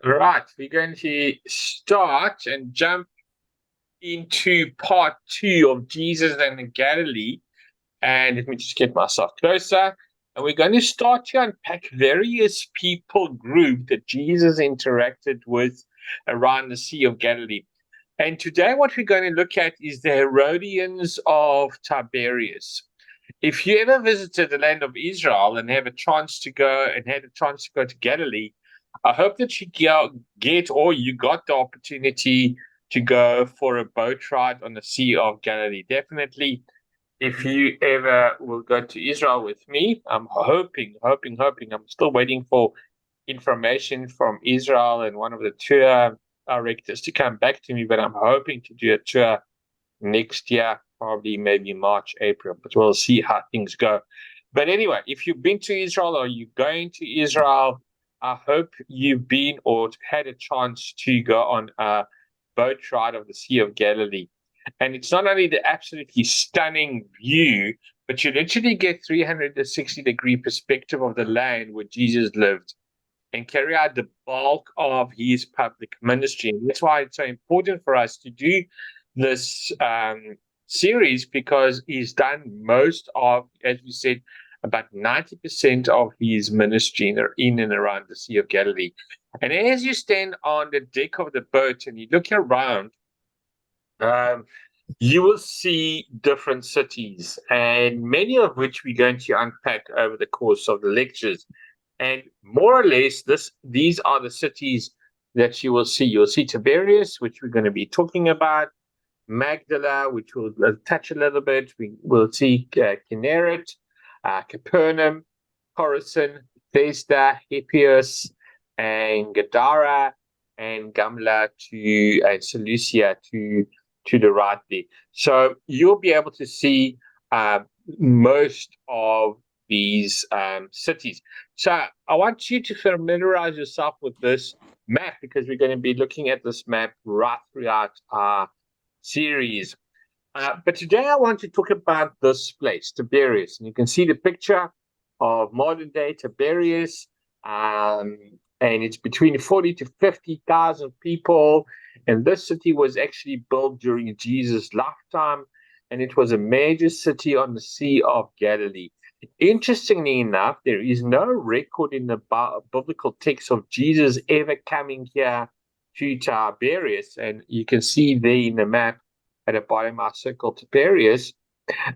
Right, we're going to start and jump into part two of Jesus and the Galilee. And let me just get myself closer. And we're going to start to unpack various people group that Jesus interacted with around the Sea of Galilee. And today, what we're going to look at is the Herodians of Tiberias. If you ever visited the land of Israel and have a chance to go and had a chance to go to Galilee, I hope that you get or you got the opportunity to go for a boat ride on the Sea of Galilee. Definitely, if you ever will go to Israel with me, I'm hoping. I'm still waiting for information from Israel and one of the tour directors to come back to me, but I'm hoping to do a tour next year, probably maybe March, April, but we'll see how things go. But anyway, if you've been to Israel or you're going to Israel, I hope you've been or had a chance to go on a boat ride of the Sea of Galilee. And it's not only the absolutely stunning view, but you literally get 360-degree perspective of the land where Jesus lived and carry out the bulk of his public ministry. And that's why it's so important for us to do this series, because he's done most of, as we said, about 90% of his ministry in and around the Sea of Galilee. And as you stand on the deck of the boat and you look around, you will see different cities, and many of which we're going to unpack over the course of the lectures. And more or less, these are the cities that you will see. You'll see Tiberias, which we're going to be talking about, Magdala, which we'll touch a little bit. We will see Kinneret, Capernaum, Chorazin, Bethesda, Hippias, and Gadara, and Gamla and Seleucia to the right there. So you'll be able to see most of these cities. So I want you to familiarize yourself with this map, because we're going to be looking at this map right throughout our series. But today I want to talk about this place, Tiberias. And you can see the picture of modern day Tiberias. And it's between 40 to 50,000 people. And this city was actually built during Jesus' lifetime. And it was a major city on the Sea of Galilee. Interestingly enough, there is no record in the biblical text of Jesus ever coming here to Tiberias. And you can see there in the map at the bottom, I circled Tiberias.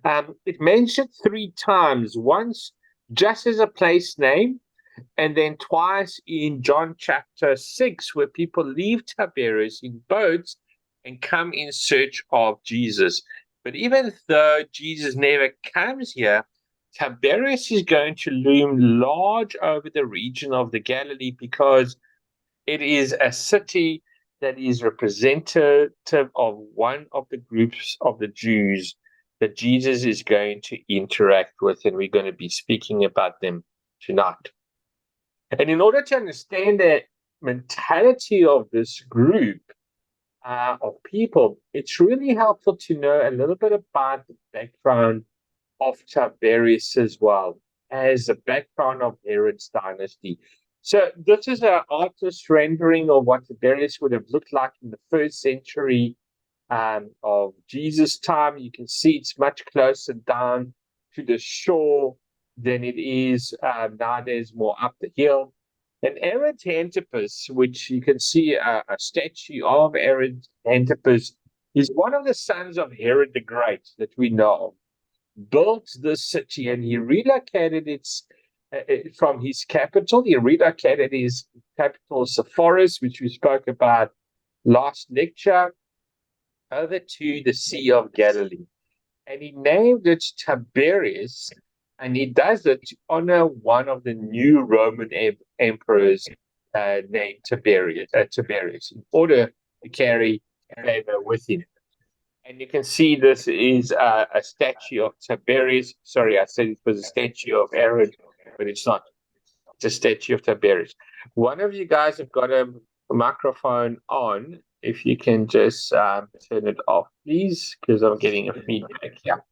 It mentioned 3 times, once just as a place name, and then twice in John chapter 6, where people leave Tiberias in boats and come in search of Jesus. But even though Jesus never comes here, Tiberias is going to loom large over the region of the Galilee, because it is a city that is representative of one of the groups of the Jews that Jesus is going to interact with, and we're going to be speaking about them tonight. And in order to understand the mentality of this group of people, it's really helpful to know a little bit about the background of Tiberius as well as the background of Herod's dynasty. So this is an artist's rendering of what Tiberius would have looked like in the 1st century of Jesus' time. You can see it's much closer down to the shore than it is nowadays, more up the hill. And Herod Antipas, which you can see a statue of Herod Antipas, is one of the sons of Herod the Great that we know of. Built this city, and he relocated from his capital. He relocated his capital, Sepphoris, which we spoke about last lecture, over to the Sea of Galilee. And he named it Tiberias, and he does it to honor one of the new Roman emperors named Tiberius, in order to carry favor with him. And you can see this is a statue of Tiberius. Sorry, I said it was a statue of Herod, but it's not. It's a statue of Tiberius. One of you guys have got a microphone on. If you can just turn it off, please, because I'm getting a feedback here.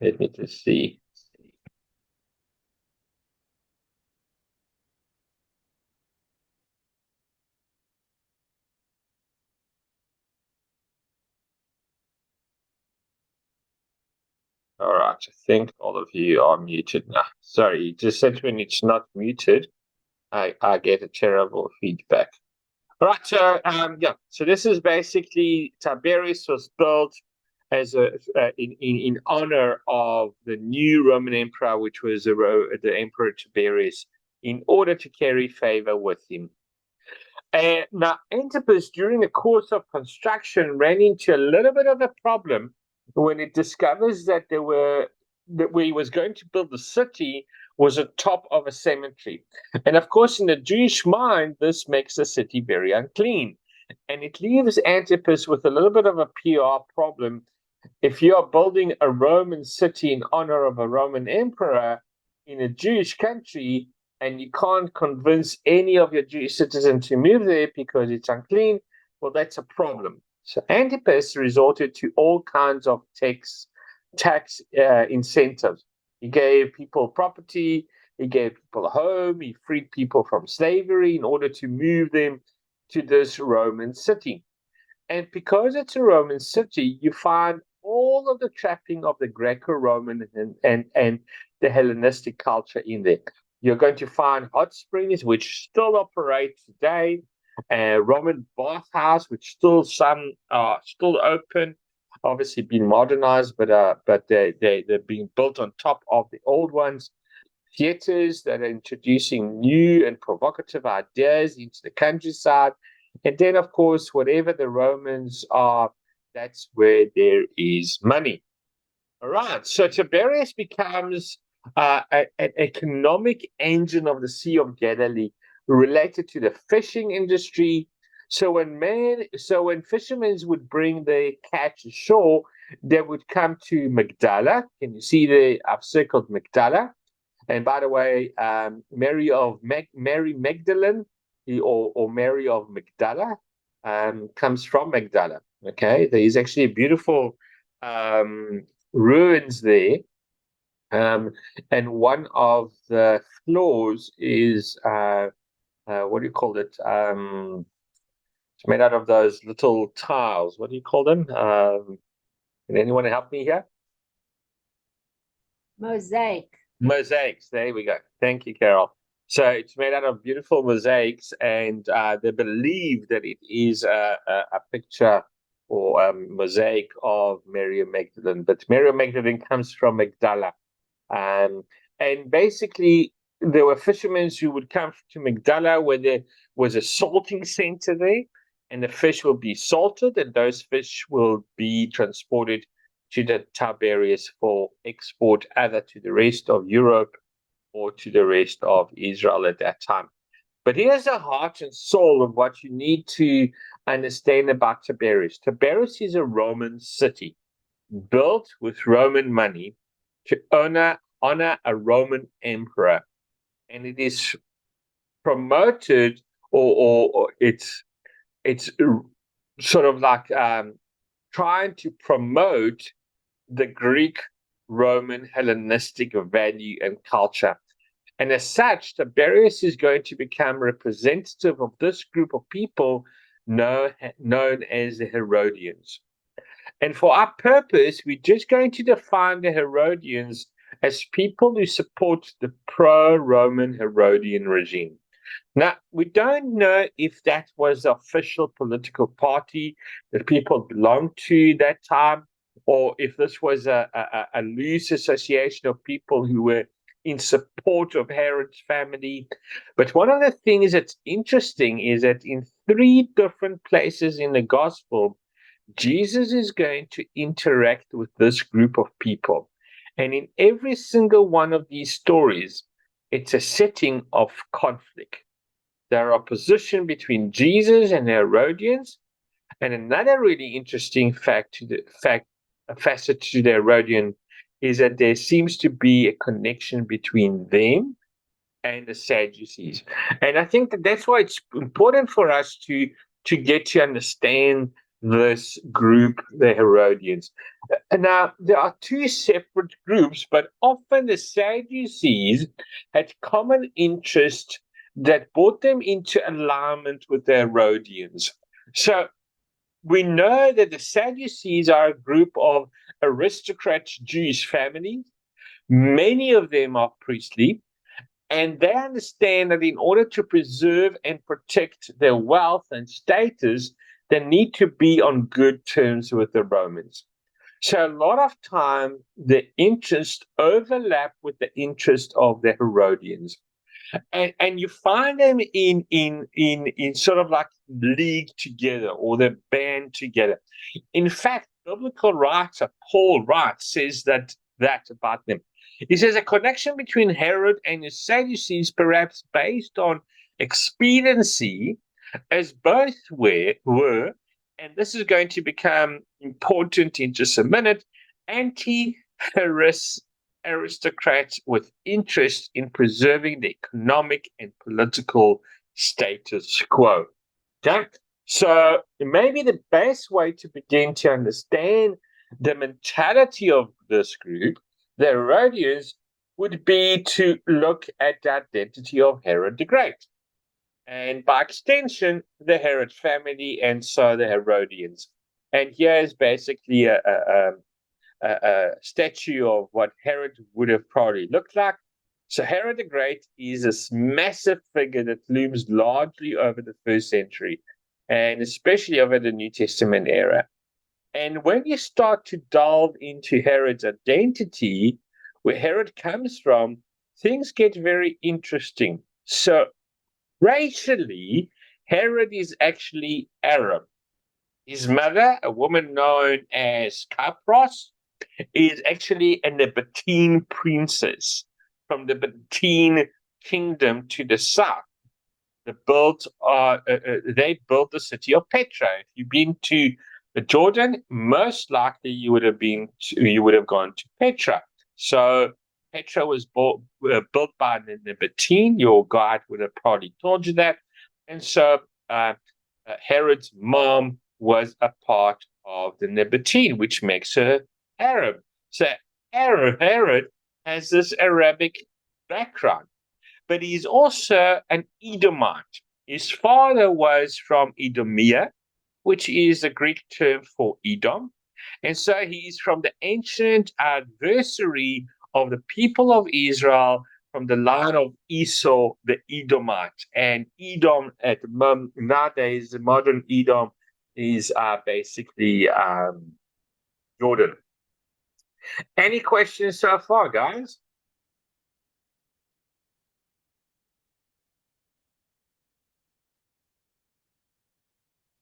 Let me just see. All right. I think all of you are muted now. Sorry, you just said when it's not muted, I get a terrible feedback. All right. So yeah. So this is basically Tiberius was built as in honor of the new Roman emperor, which was the Emperor Tiberius, in order to carry favor with him. Now, Antipas, during the course of construction, ran into a little bit of a problem when it discovers that where he was going to build the city was atop of a cemetery. And of course, in the Jewish mind, this makes the city very unclean. And it leaves Antipas with a little bit of a PR problem. If you are building a Roman city in honor of a Roman emperor in a Jewish country, and you can't convince any of your Jewish citizens to move there because it's unclean, well, that's a problem. So Antipas resorted to all kinds of tax incentives. He gave people property, he gave people a home, he freed people from slavery in order to move them to this Roman city. And because it's a Roman city, you find all of the trapping of the Greco-Roman and the Hellenistic culture in there. You're going to find hot springs, which still operate today, a Roman bathhouse, which some are still open, obviously been modernized, but they're being built on top of the old ones. Theaters that are introducing new and provocative ideas into the countryside. And then, of course, whatever the Romans are, that's where there is money. All right. So Tiberias becomes an economic engine of the Sea of Galilee related to the fishing industry. So when fishermen would bring their catch ashore, they would come to Magdala. Can you see there? I've circled Magdala. And by the way, Mary Magdalene or Mary of Magdala comes from Magdala. Okay, there is actually a beautiful ruins there, and one of the floors is what do you call it? It's made out of those little tiles. What do you call them? Can anyone help me here? Mosaics. There we go. Thank you, Carol. So it's made out of beautiful mosaics, and they believe that it is a picture or a mosaic of Mary Magdalene. But Mary Magdalene comes from Magdala. And basically, there were fishermen who would come to Magdala where there was a salting center there, and the fish will be salted, and those fish will be transported to the Tiberias for export, either to the rest of Europe or to the rest of Israel at that time. But here's the heart and soul of what you need to understand about Tiberias. Tiberias is a Roman city built with Roman money to honor a Roman emperor. And it is promoted, or it's sort of like trying to promote the Greek, Roman, Hellenistic value and culture. And as such, Tiberius is going to become representative of this group of people known as the Herodians. And for our purpose, we're just going to define the Herodians as people who support the pro-Roman Herodian regime. Now, we don't know if that was the official political party that people belonged to that time, or if this was a loose association of people who were in support of Herod's family. But one of the things that's interesting is that in 3 different places in the gospel, Jesus is going to interact with this group of people. And in every single one of these stories, it's a setting of conflict. There are opposition between Jesus and the Herodians. And another really interesting facet to the Herodian is that there seems to be a connection between them and the Sadducees. And I think that's why it's important for us to get to understand this group, the Herodians. Now, there are 2 separate groups, but often the Sadducees had common interest that brought them into alignment with the Herodians. So we know that the Sadducees are a group of aristocrat Jewish families. Many of them are priestly, and they understand that in order to preserve and protect their wealth and status, they need to be on good terms with the Romans. So a lot of time, the interest overlap with the interest of the Herodians, and you find them in sort of like league together, or they band together. In fact, biblical writer Paul Wright says that about them. He says a connection between Herod and the Sadducees, perhaps based on expediency, as both were, and this is going to become important in just a minute, anti-aristocrats with interest in preserving the economic and political status quo. Okay? So maybe the best way to begin to understand the mentality of this group, the Herodians, would be to look at the identity of Herod the Great, and by extension, the Herod family, and so the Herodians. And here is basically a statue of what Herod would have probably looked like. So Herod the Great is this massive figure that looms largely over the first century, and especially over the New Testament era. And when you start to delve into Herod's identity, where Herod comes from, things get very interesting. So racially, Herod is actually Arab. His mother, a woman known as Capros, is actually a Nabatean princess from the Nabatean kingdom to the south. They built the city of Petra. If you've been to Jordan, most likely you would have gone to Petra. So Petra was built by the Nabatean. Your guide would have probably told you that. And so Herod's mom was a part of the Nabatean, which makes her Arab. So Herod has this Arabic background, but he's also an Edomite. His father was from Edomia, which is a Greek term for Edom. And so he's from the ancient adversary of the people of Israel, from the line of Esau, the Edomite. And Edom nowadays, the modern Edom is basically Jordan. Any questions so far, guys?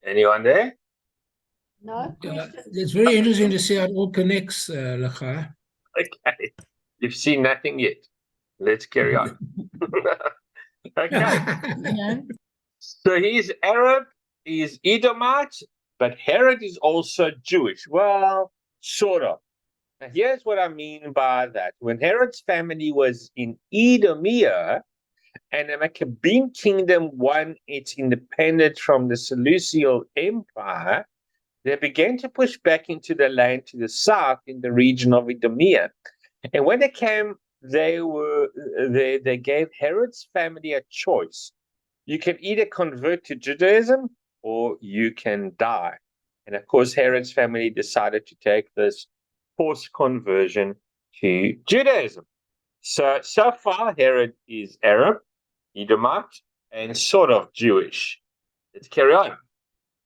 Anyone there? No question. It's very interesting to see how it all connects, Lachai. Okay. You've seen nothing yet. Let's carry on. Okay. So he's Arab, he's Edomite, but Herod is also Jewish. Well, sort of. Now, here's what I mean by that. When Herod's family was in Edomia, and the Maccabean kingdom won its independence from the Seleucid Empire, they began to push back into the land to the south in the region of Edomia. And when they came, they gave Herod's family a choice. You can either convert to Judaism or you can die. And of course, Herod's family decided to take this forced conversion to Judaism. So far, Herod is Arab, Edomite, and sort of Jewish. Let's carry on.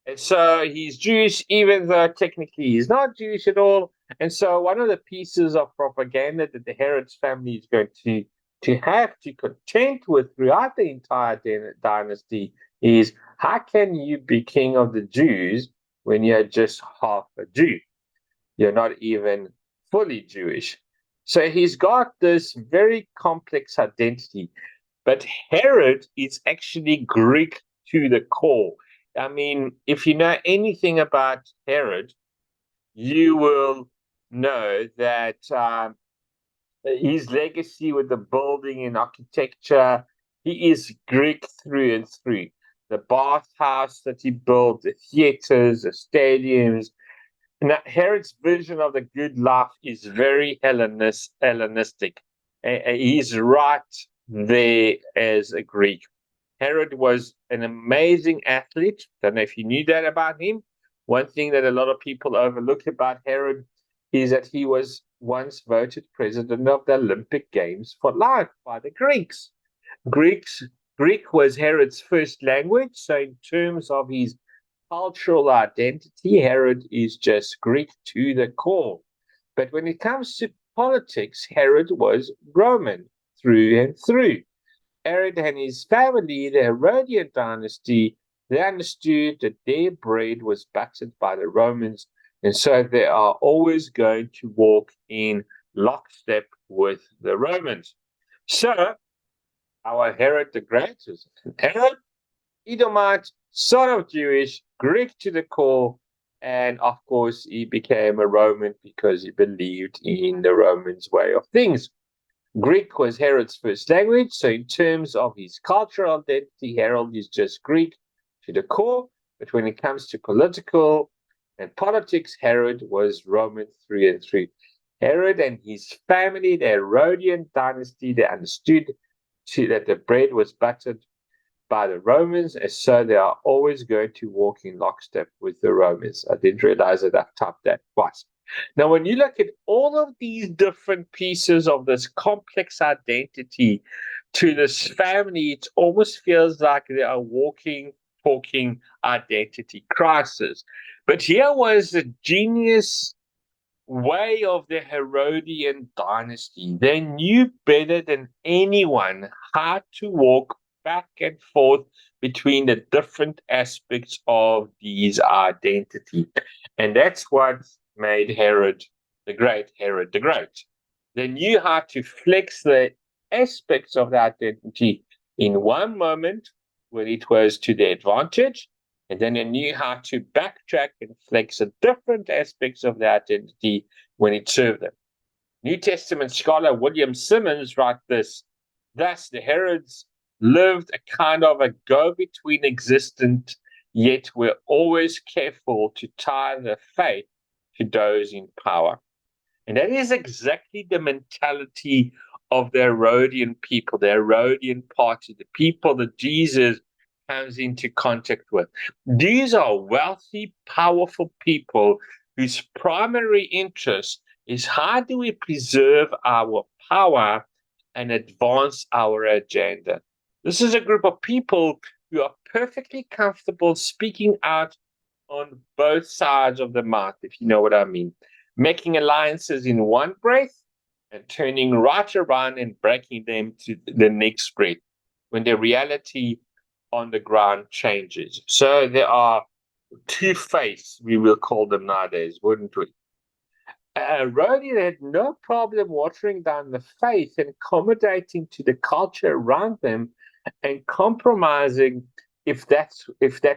And so he's Jewish, even though technically he's not Jewish at all. And so one of the pieces of propaganda that the Herod's family is going to have to contend with throughout the entire dynasty is, how can you be king of the Jews when you're just half a Jew? You're not even fully Jewish. So he's got this very complex identity. But Herod is actually Greek to the core. I mean, if you know anything about Herod, you will know that his legacy with the building and architecture, he is Greek through and through. The bathhouse that he built, the theaters, the stadiums. Now, Herod's vision of the good life is very Hellenistic. He's right there as a Greek. Herod was an amazing athlete. Don't know if you knew that about him, One thing that a lot of people overlook about Herod is that he was once voted president of the Olympic Games for life by the Greeks. Greek was Herod's first language, so in terms of his cultural identity, Herod is just Greek to the core. But when it comes to politics, Herod was Roman through and through. Herod and his family, the Herodian dynasty, they understood that their bread was buttered by the Romans, and so they are always going to walk in lockstep with the Romans. So, our Herod the Great was Herod, Edomite, son of Jewish, Greek to the core, and of course, he became a Roman because he believed in the Romans' way of things. Greek was Herod's first language, so in terms of his cultural identity, Herod is just Greek to the core. But when it comes to political and politics, Herod was Roman through and through. Herod and his family, the Herodian dynasty, they understood that the bread was buttered by the Romans, and so they are always going to walk in lockstep with the Romans. I didn't realize that I've typed that twice. Now, when you look at all of these different pieces of this complex identity to this family, it almost feels like they are walking, talking identity crisis. But here was the genius way of the Herodian dynasty. They knew better than anyone how to walk back and forth between the different aspects of these identity. And that's what made Herod the Great. They knew how to flex the aspects of the identity in one moment when it was to their advantage, and then they knew how to backtrack and flex the different aspects of the identity when it served them. New Testament scholar William Simmons writes this: thus, the Herods lived a kind of a go-between existence, yet were always careful to tie their faith to those in power. And that is exactly the mentality of the Herodian people, the Herodian party, the people that Jesus comes into contact with. These are wealthy, powerful people whose primary interest is how do we preserve our power and advance our agenda. This is a group of people who are perfectly comfortable speaking out on both sides of the mouth, if you know what I mean. Making alliances in one breath and turning right around and breaking them to the next breath when the reality on the ground changes. So there are two-faced, we will call them nowadays, wouldn't we? Rodian had no problem watering down the faith and accommodating to the culture around them and compromising if that's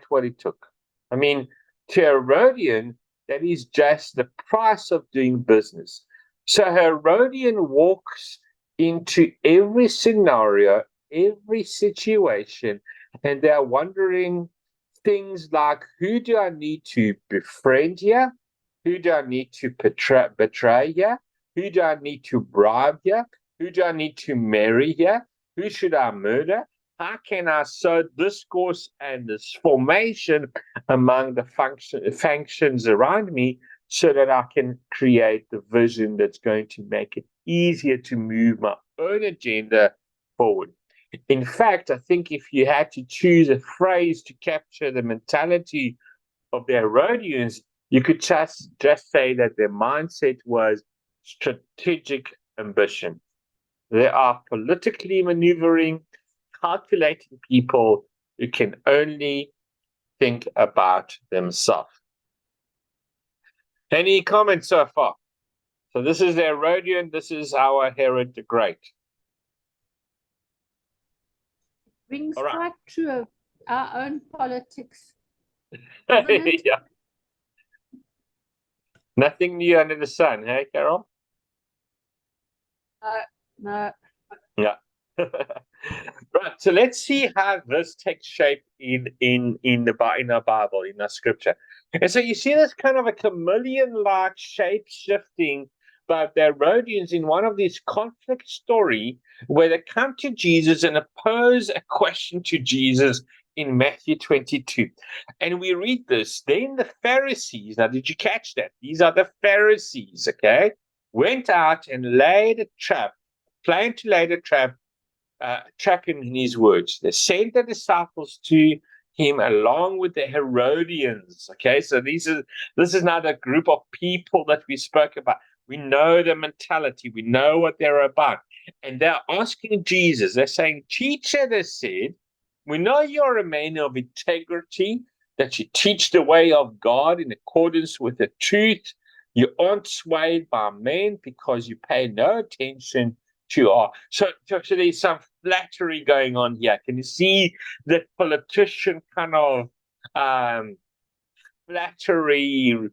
what it took. I mean, to Herodian, that is just the price of doing business. So Herodian walks into every scenario, every situation, and they're wondering things like, who do I need to befriend here? Who do I need to betray here? Who do I need to bribe here? Who do I need to marry here? Who should I murder? How can I sow discourse and this formation among the functions around me so that I can create the vision that's going to make it easier to move my own agenda forward? In fact, I think if you had to choose a phrase to capture the mentality of the Herodians, you could just say that their mindset was strategic ambition. They are politically maneuvering, calculating people who can only think about themselves. Any comments so far? So this is the Herodian, this is our Herod the Great. Rings All right. quite true of our own politics. Yeah. Nothing new under the sun, hey, Carol? No. Yeah. Right. So let's see how this takes shape in our Bible, in our scripture. And so you see this kind of a chameleon-like shape shifting by the Herodians in one of these conflict story where they come to Jesus and pose a question to Jesus in Matthew 22. And we read this. Then the Pharisees, now did you catch that? These are the Pharisees, okay? Went out and laid a trap, planned to lay a trap, trap him in his words. They sent the disciples to him along with the Herodians. Okay, so this is not a group of people that we spoke about. We know the mentality, we know what they're about. And they're asking Jesus, they're saying, Teacher, they said, we know you're a man of integrity, that you teach the way of God in accordance with the truth. You aren't swayed by men because you pay no attention to our. So there's some flattery going on here. Can you see that politician kind of flattery,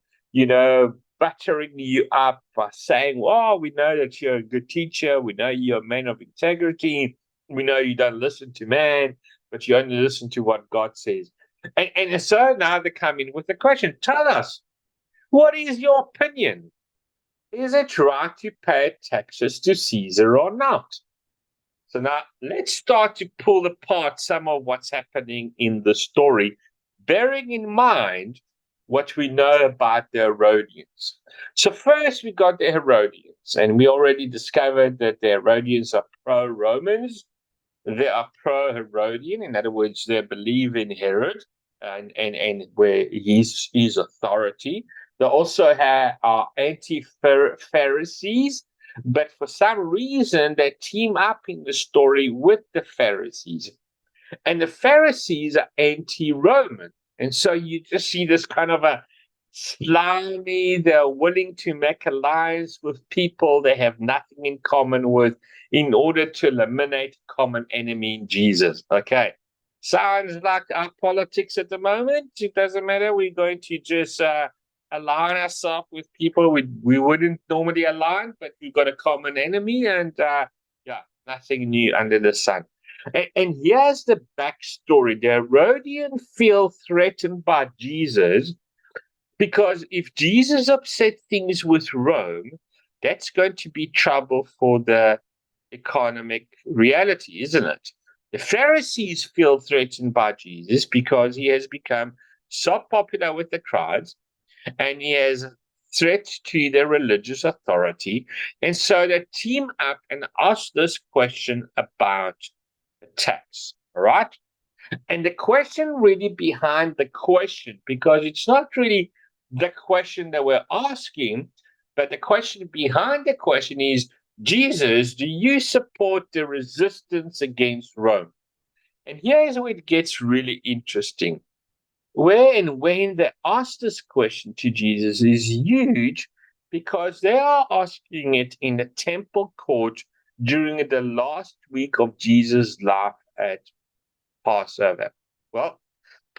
buttering you up by saying, well, we know that you're a good teacher. We know you're a man of integrity. We know you don't listen to man, but you only listen to what God says. And so now they come in with the question, tell us, what is your opinion? Is it right to pay taxes to Caesar or not? So now let's start to pull apart some of what's happening in the story, bearing in mind what we know about the Herodians. So first we got the Herodians, and we already discovered that the Herodians are pro-Romans. They are pro-Herodian. In other words, they believe in Herod and where his authority. They also are anti-Pharisees, but for some reason they team up in the story with the Pharisees. And the Pharisees are anti-Roman. And so you just see this kind of a slimy, they're willing to make alliance with people they have nothing in common with in order to eliminate a common enemy in Jesus. Okay. Sounds like our politics at the moment. It doesn't matter. We're going to just align ourselves with people we wouldn't normally align, but we've got a common enemy, and nothing new under the sun. And here's the backstory. The Herodians feel threatened by Jesus because if Jesus upset things with Rome, that's going to be trouble for the economic reality, isn't it? The Pharisees feel threatened by Jesus because he has become so popular with the crowds and he has threat to their religious authority. And so they team up and ask this question about the tax, all right? And the question really behind the question, because it's not really the question that we're asking, but the question behind the question is, Jesus, do you support the resistance against Rome? And here's where it gets really interesting. Where and when they ask this question to Jesus is huge because they are asking it in the temple court during the last week of Jesus' life at Passover. Well,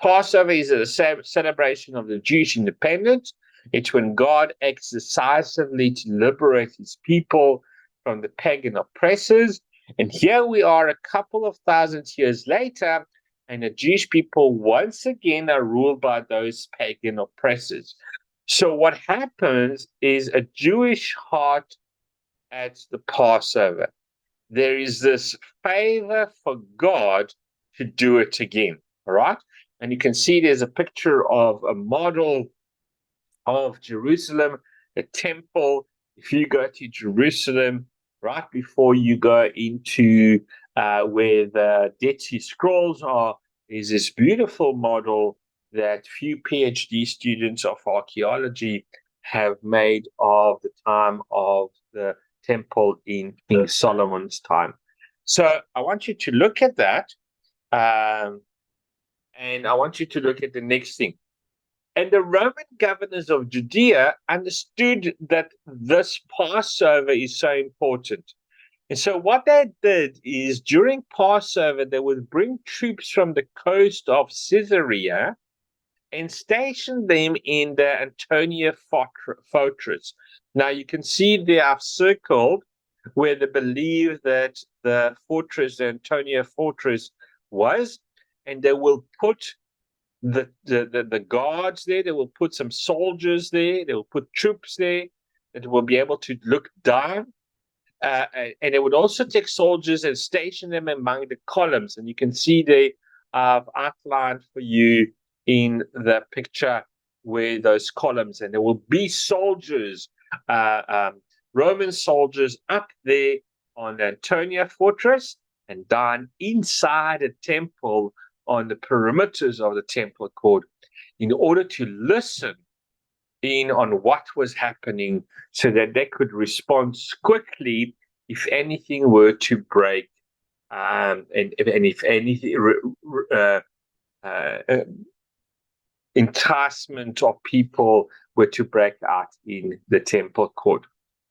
Passover is a celebration of the Jewish independence. It's when God acts decisively to liberate his people from the pagan oppressors. And here we are a couple of thousand years later, and the Jewish people once again are ruled by those pagan oppressors. So what happens is a Jewish heart at the Passover. There is this favor for God to do it again, all right? And you can see there's a picture of a model of Jerusalem, a temple. If you go to Jerusalem, right before you go into where the Dead Sea Scrolls are, is this beautiful model that few PhD students of archaeology have made of the time of the temple in King Solomon's time. So I want you to look at that, and I want you to look at the next thing. And the Roman governors of Judea understood that this Passover is so important. And so what they did is during Passover, they would bring troops from the coast of Caesarea and station them in the Antonia fortress. Now you can see they are circled where they believe that the fortress, the Antonia fortress was, and they will put the guards there, they will put some soldiers there, they will put troops there that will be able to look down. And they would also take soldiers and station them among the columns. And you can see there I've outlined for you in the picture where those columns, and there will be soldiers, Roman soldiers up there on the Antonia fortress and down inside a temple on the perimeters of the temple court in order to listen in on what was happening so that they could respond quickly if anything were to break, and if anything enticement of people were to break out in the temple court.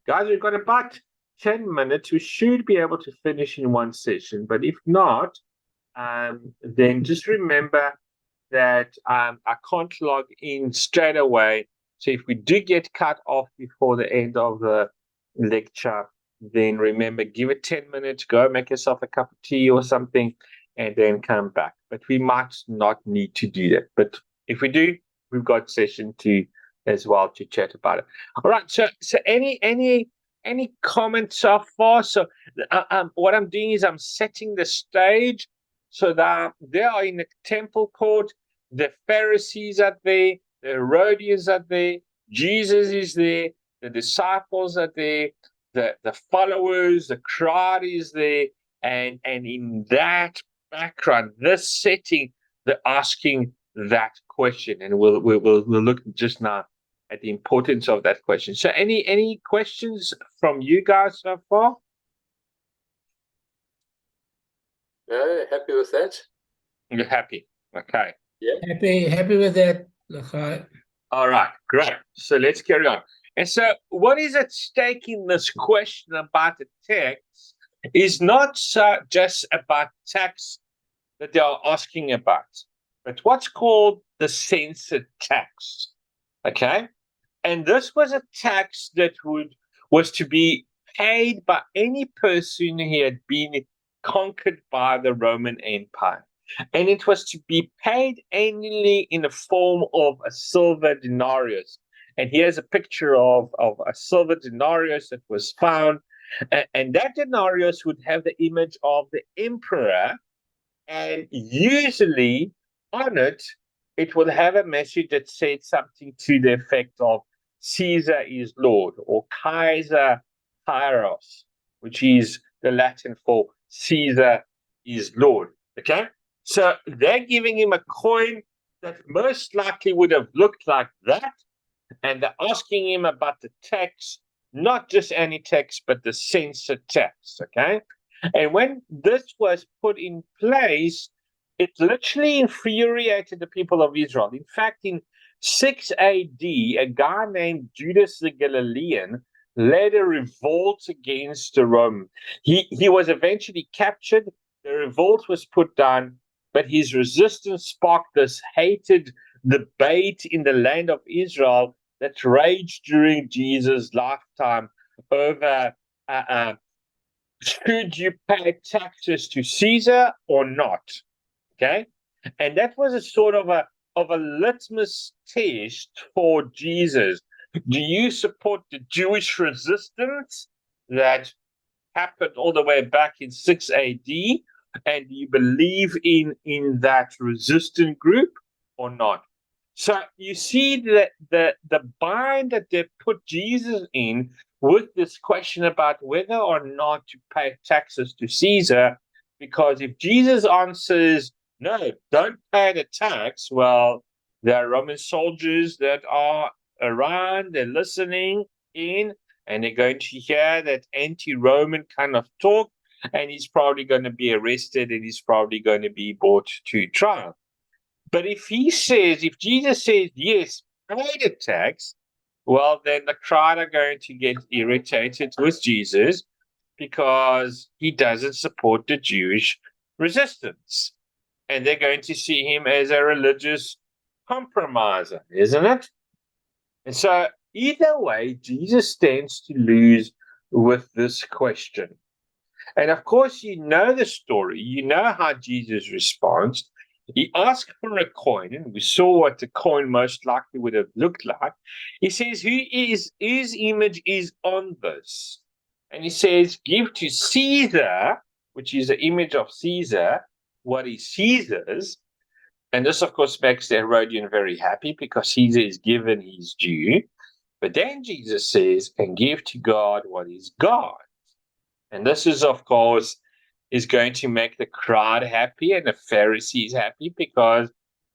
Guys, we've got about 10 minutes. We should be able to finish in one session, but if not, then just remember that I can't log in straight away. So if we do get cut off before the end of the lecture, then remember, give it 10 minutes, go make yourself a cup of tea or something, and then come back. But we might not need to do that. But if we do, we've got session 2 as well to chat about it. All right. So any comments so far? So what I'm doing is I'm setting the stage so that they are in the temple court. The Pharisees are there, the Herodians are there, Jesus is there, the disciples are there, the followers, the crowd is there, and in that background, this setting, they're asking that question, and we'll look just now at the importance of that question. So, any questions from you guys so far? No, happy with that. You're happy, okay? Happy with that, Lachai. All right, great. So let's carry on. And so, what is at stake in this question about the text is not just about text that they are asking about, but what's called the censored text. Okay, and this was a tax that was to be paid by any person who had been conquered by the Roman Empire. And it was to be paid annually in the form of a silver denarius. And here's a picture of a silver denarius that was found. And that denarius would have the image of the emperor. And usually on it, it will have a message that said something to the effect of Caesar is Lord, or Kaiser Kyros, which is the Latin for Caesar is Lord. Okay? So they're giving him a coin that most likely would have looked like that. And they're asking him about the text, not just any text, but the censored text. Okay? And when this was put in place, it literally infuriated the people of Israel. In fact, in 6 AD, a guy named Judas the Galilean led a revolt against the Rome. He was eventually captured. The revolt was put down, but his resistance sparked this hated debate in the land of Israel that raged during Jesus' lifetime over should you pay taxes to Caesar or not? Okay, and that was a sort of a litmus test for Jesus. Do you support the Jewish resistance that happened all the way back in 6 AD? And do you believe in that resistant group or not? So you see that the bind that they put Jesus in with this question about whether or not to pay taxes to Caesar, because if Jesus answers, no, don't pay the tax, well, there are Roman soldiers that are around, they're listening in, and they're going to hear that anti-Roman kind of talk, and he's probably going to be arrested and he's probably going to be brought to trial. But if Jesus says, yes, pay the tax, well, then the crowd are going to get irritated with Jesus because he doesn't support the Jewish resistance. And they're going to see him as a religious compromiser, isn't it? And so either way, Jesus stands to lose with this question. And of course, you know the story. You know how Jesus responds. He asked for a coin, and we saw what the coin most likely would have looked like. He says, whose image is on this? And he says, give to Caesar, which is the image of Caesar, what is Caesar's. And this, of course, makes the Herodian very happy because Caesar is given his due. But then Jesus says, and give to God what is God. And this is, of course, is going to make the crowd happy and the Pharisees happy because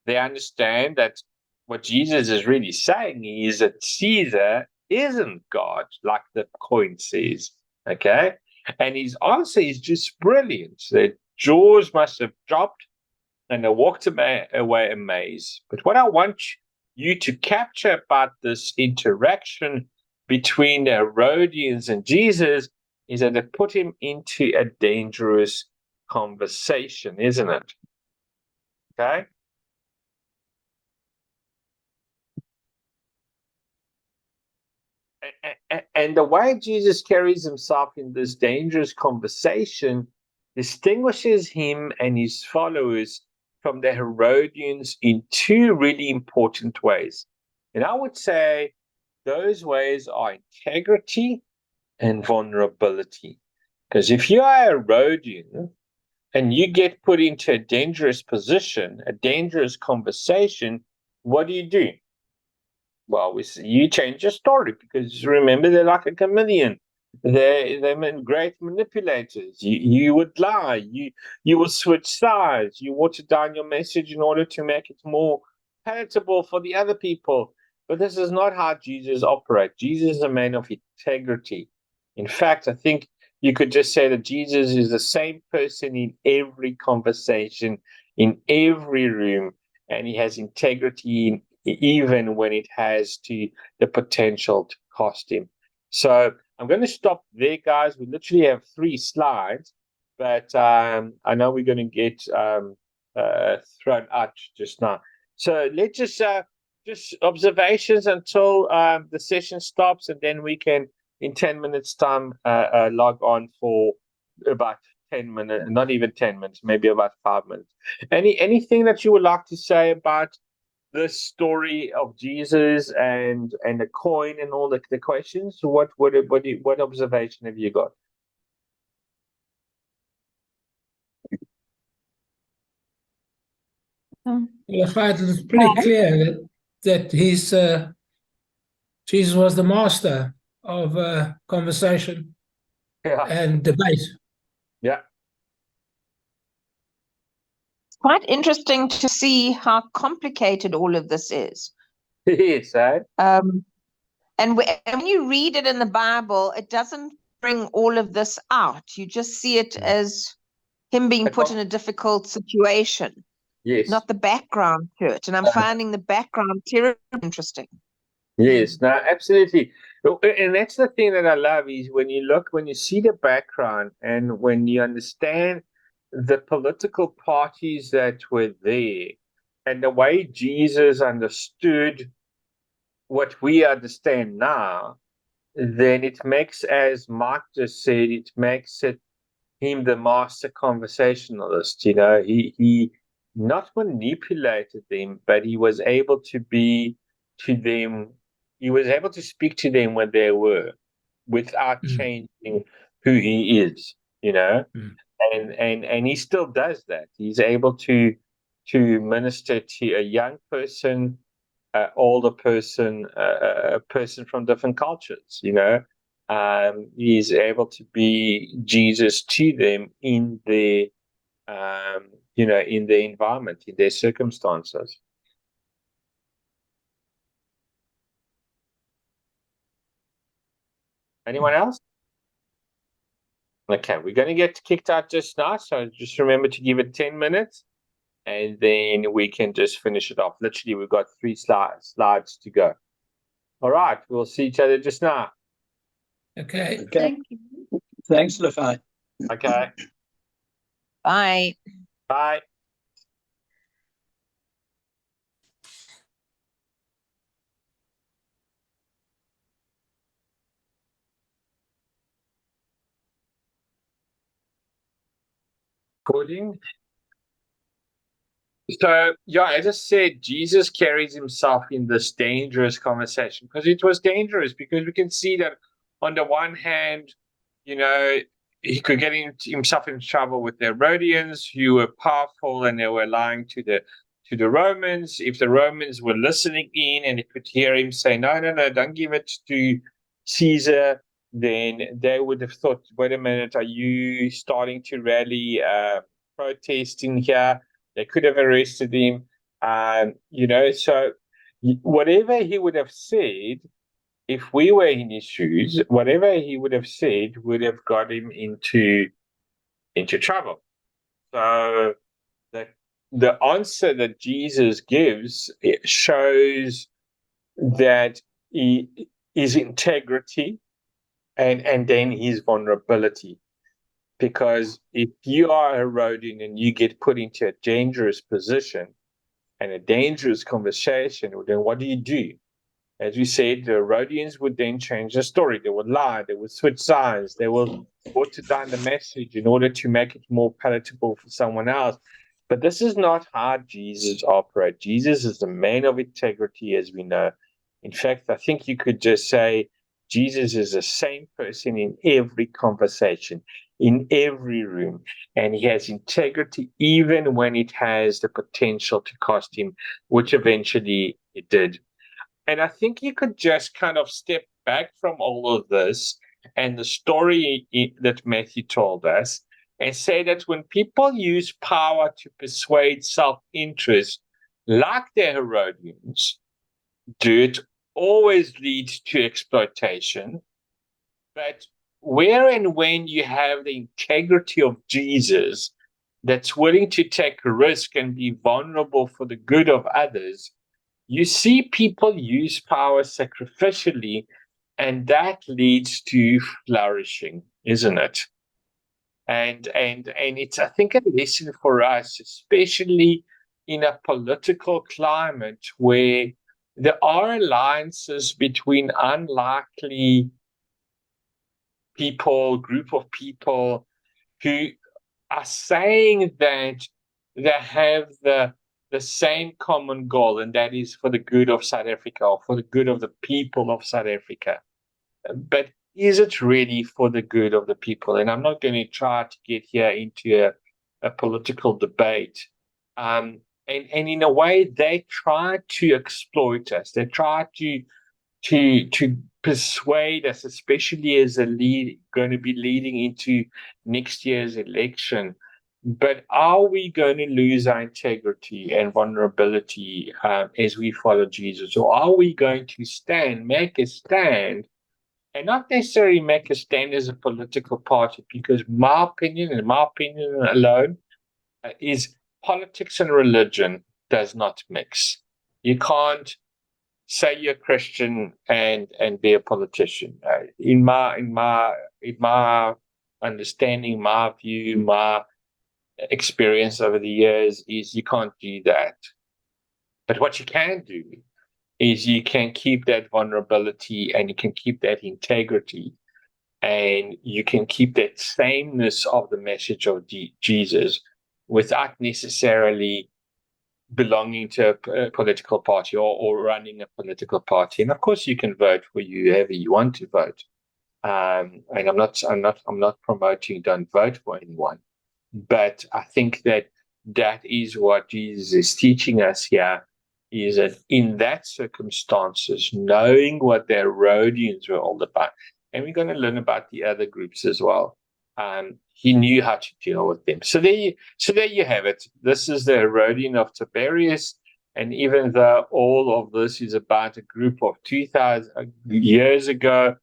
they understand that what Jesus is really saying is that Caesar isn't God, like the coin says. Okay? And his answer is just brilliant. Their jaws must have dropped and they walked away amazed. But what I want you to capture about this interaction between the Herodians and Jesus is that it put him into a dangerous conversation, isn't it? Okay? And the way Jesus carries himself in this dangerous conversation distinguishes him and his followers from the Herodians in two really important ways. And I would say those ways are integrity and vulnerability. Because if you are a Herodian and you get put into a dangerous position, a dangerous conversation, what do? Well, you change your story because remember they're like a chameleon. They're great manipulators. You would lie. You will switch sides. You water down your message in order to make it more palatable for the other people. But this is not how Jesus operates. Jesus is a man of integrity. In fact, I think you could just say that Jesus is the same person in every conversation, in every room, and he has integrity even when it has the potential to cost him. So I'm going to stop there, guys. We literally have 3 slides, but I know we're going to get thrown out just now. So let's just observations until the session stops, and then we can, in 10 minutes time, log on for about 10 minutes, not even 10 minutes, maybe about 5 minutes. Anything that you would like to say about this story of Jesus and the coin and all the questions? What observation have you got? Well, it's pretty clear that Jesus was the master of conversation and debate. Yeah. It's quite interesting to see how complicated all of this is. Yes, eh? And when you read it in the Bible, it doesn't bring all of this out. You just see it as him being put in a difficult situation, Yes. not the background to it. And I'm finding the background terribly interesting. Yes, no, absolutely. And that's the thing that I love is when you see the background and when you understand the political parties that were there and the way Jesus understood what we understand now, then it makes, as Mark just said, it makes him the master conversationalist. He not manipulated them, but he was able to be to them. He was able to speak to them where they were, without changing who he is. And he still does that. He's able to minister to a young person, older person, a person from different cultures. He's able to be Jesus to them in their, in their environment, in their circumstances. Anyone else? Okay, we're going to get kicked out just now, so just remember to give it 10 minutes, and then we can just finish it off. Literally, we've got 3 slides to go. All right, we'll see each other just now. Okay. Thank you. Thanks, Lafay. Okay, Bye. bye. Recording. So, yeah, as I said, Jesus carries himself in this dangerous conversation because it was dangerous because we can see that on the one hand, he could get himself in trouble with the Herodians, who were powerful and they were lying to the Romans. If the Romans were listening in and they could hear him say, no, don't give it to Caesar, then they would have thought, wait a minute, are you starting to rally protesting here? They could have arrested him. So whatever he would have said, if we were in his shoes, whatever he would have said would have got him into trouble. So the answer that Jesus gives, it shows that his integrity and then his vulnerability. Because if you are a Herodian and you get put into a dangerous position and a dangerous conversation, then what do? As we said, the Herodians would then change the story. They would lie. They would switch sides. They will water down the message in order to make it more palatable for someone else. But this is not how Jesus operates. Jesus is the man of integrity, as we know. In fact, I think you could just say Jesus is the same person in every conversation, in every room. And he has integrity even when it has the potential to cost him, which eventually it did. And I think you could just kind of step back from all of this and the story that Matthew told us and say that when people use power to persuade self-interest, like the Herodians do, it always leads to exploitation. But where and when you have the integrity of Jesus that's willing to take a risk and be vulnerable for the good of others, you see people use power sacrificially, and that leads to flourishing, isn't it? And it's, I think, a lesson for us, especially in a political climate where there are alliances between unlikely people, group of people who are saying that they have the same common goal, and that is for the good of South Africa or for the good of the people of South Africa. But is it really for the good of the people? And I'm not going to try to get here into a political debate. And in a way, they try to exploit us. They try to persuade us, especially as going to be leading into next year's election. But are we going to lose our integrity and vulnerability as we follow Jesus? Or are we going to make a stand, and not necessarily make a stand as a political party? Because my opinion alone, is politics and religion does not mix. You can't say you're Christian and be a politician. In my understanding, my view, my experience over the years is you can't do that. But what you can do is you can keep that vulnerability and you can keep that integrity and you can keep that sameness of the message of Jesus without necessarily belonging to a political party or running a political party. And of course you can vote for whoever you want to vote. And I'm not promoting don't vote for anyone. But I think that is what Jesus is teaching us here, is that in that circumstances, knowing what the Herodians were all about, and we're going to learn about the other groups as well, he knew how to deal with them. So there you have it. This is the Herodian of Tiberias, and even though all of this is about a group of 2,000 years ago,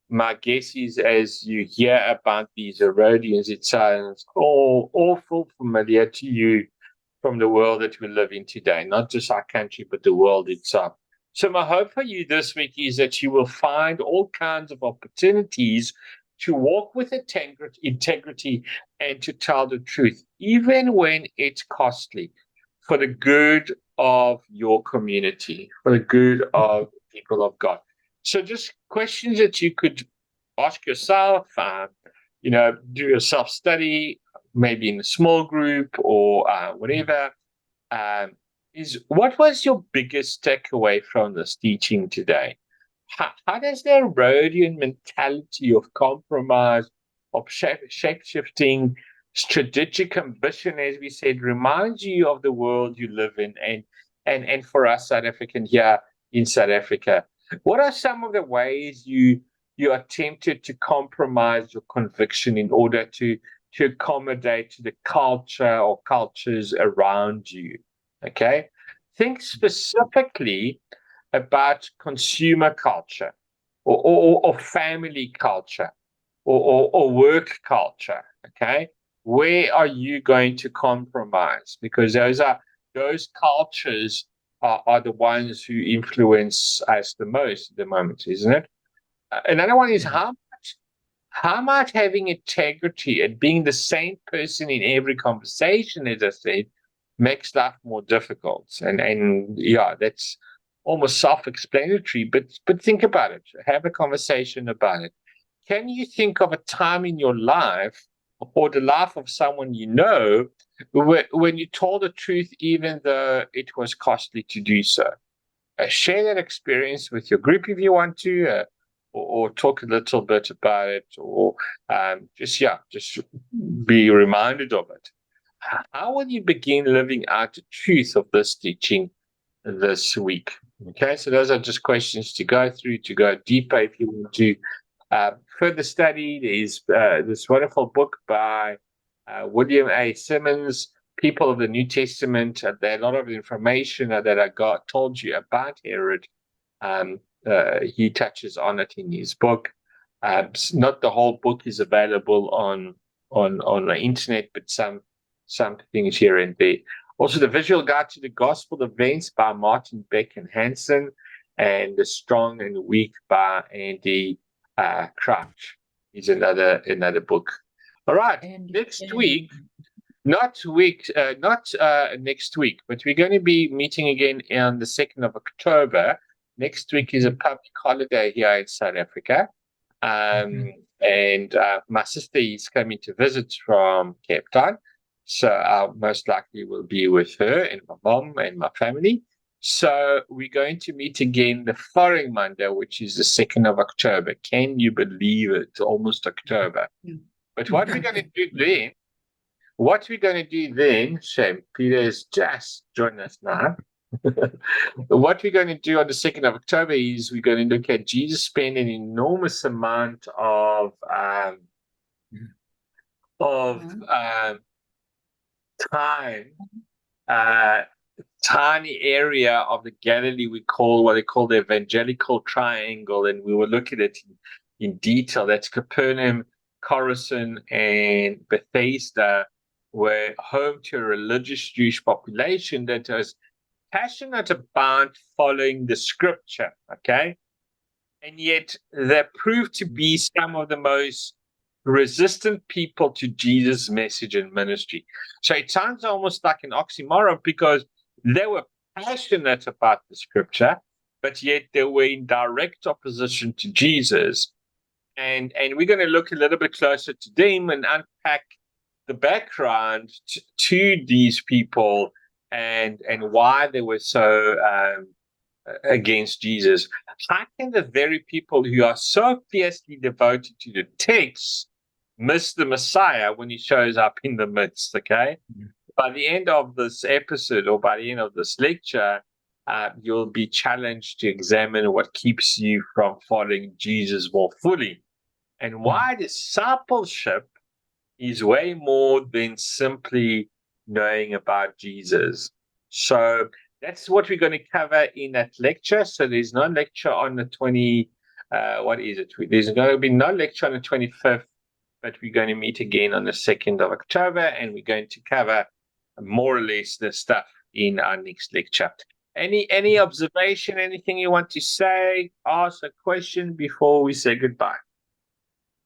my guess is as you hear about these Herodians, it sounds awful familiar to you from the world that we live in today, not just our country, but the world itself. So my hope for you this week is that you will find all kinds of opportunities to walk with integrity and to tell the truth, even when it's costly, for the good of your community, for the good of the people of God. So just questions that you could ask yourself, do your self-study, maybe in a small group or whatever, is what was your biggest takeaway from this teaching today? How does the Herodian mentality of compromise, shape-shifting, strategic ambition, as we said, reminds you of the world you live in, and for us South African here in South Africa. What are some of the ways you are tempted to compromise your conviction in order to accommodate the culture or cultures around you? Okay, think specifically about consumer culture or family culture or work culture. Okay, where are you going to compromise? Because those cultures are the ones who influence us the most at the moment, isn't it? Another one is how much having integrity and being the same person in every conversation, as I said, makes life more difficult. And yeah, that's almost self-explanatory, but think about it. Have a conversation about it. Can you think of a time in your life or the life of someone you know when you told the truth, even though it was costly to do so? Share that experience with your group if you want to, or talk a little bit about it, or just be reminded of it. How will you begin living out the truth of this teaching this week? Okay, so those are just questions to go through, to go deeper if you want to further study. There's this wonderful book by William A. Simmons, People of the New Testament. There are a lot of information that I told you about Herod. He touches on it in his book. Not the whole book is available on the internet, but some things here and there. Also, the Visual Guide to the Gospel Events by Martin Beck and Hansen, and The Strong and Weak by Andy Crouch is another book. All right, next week. Not next week, but we're going to be meeting again on the 2nd of October. Next week is a public holiday here in South Africa. And my sister is coming to visit from Cape Town. So I most likely will be with her and my mom and my family. So we're going to meet again the following Monday, which is the 2nd of October. Can you believe it? Almost October. But what we're going to do then, Shame, Peter has just joined us now. What we're going to do on the 2nd of October is we're going to look at Jesus spend an enormous amount of time, tiny area of the Galilee what they call the evangelical triangle, and we will look at it in detail. That's Capernaum, Chorazin, and Bethsaida, were home to a religious Jewish population that was passionate about following the scripture, okay? And yet they proved to be some of the most resistant people to Jesus' message and ministry. So it sounds almost like an oxymoron, because they were passionate about the scripture, but yet they were in direct opposition to Jesus. And we're going to look a little bit closer to them and unpack the background to these people and why they were so against Jesus. How can the very people who are so fiercely devoted to the text miss the Messiah when he shows up in the midst? Okay. By the end of this episode, or by the end of this lecture, you'll be challenged to examine what keeps you from following Jesus more fully, and why discipleship is way more than simply knowing about Jesus. So that's what we're going to cover in that lecture. So there's no lecture on the 20, There's going to be no lecture on the 25th, but we're going to meet again on the 2nd of October, and we're going to cover more or less the stuff in our next lecture. Any observation, anything you want to say, ask a question before we say goodbye?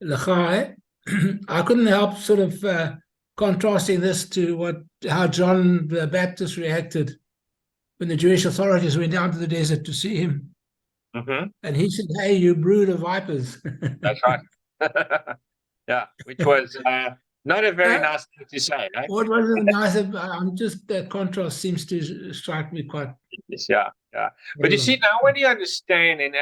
Lachai, I couldn't help sort of contrasting this to how John the Baptist reacted when the Jewish authorities went down to the desert to see him. Mm-hmm. And he said, "Hey, you brood of vipers." That's right. Yeah, which was not a very nice thing to say, right? What was it nice? Just that contrast seems to strike me quite. Yeah. But you see, now when you understand, and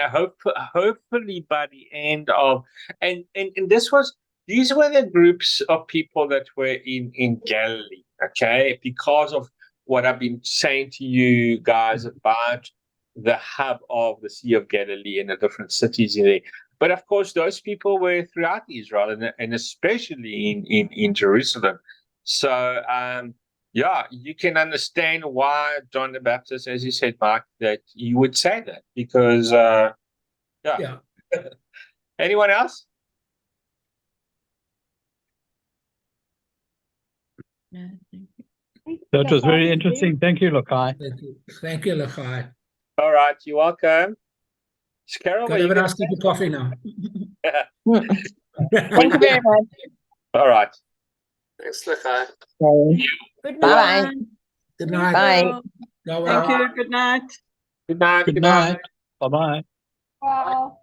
hopefully by the end of, and this was these were the groups of people that were in Galilee, okay? Because of what I've been saying to you guys about the hub of the Sea of Galilee and the different cities in there. But of course, those people were throughout Israel and especially in Jerusalem. So, yeah, you can understand why John the Baptist, as you said, Mark, that you would say that because, Yeah. Anyone else? That was very interesting. Thank you, Lokai. Thank you, Lachai. All right, you're welcome. Carol, Go were have you a gonna nice cup of coffee now. Thank you very much. All right. Thanks, Lachai. Good Bye-bye. night. Good night. Bye. Go Thank well. you. Good night. Good night. Good night. Bye-bye. Wow.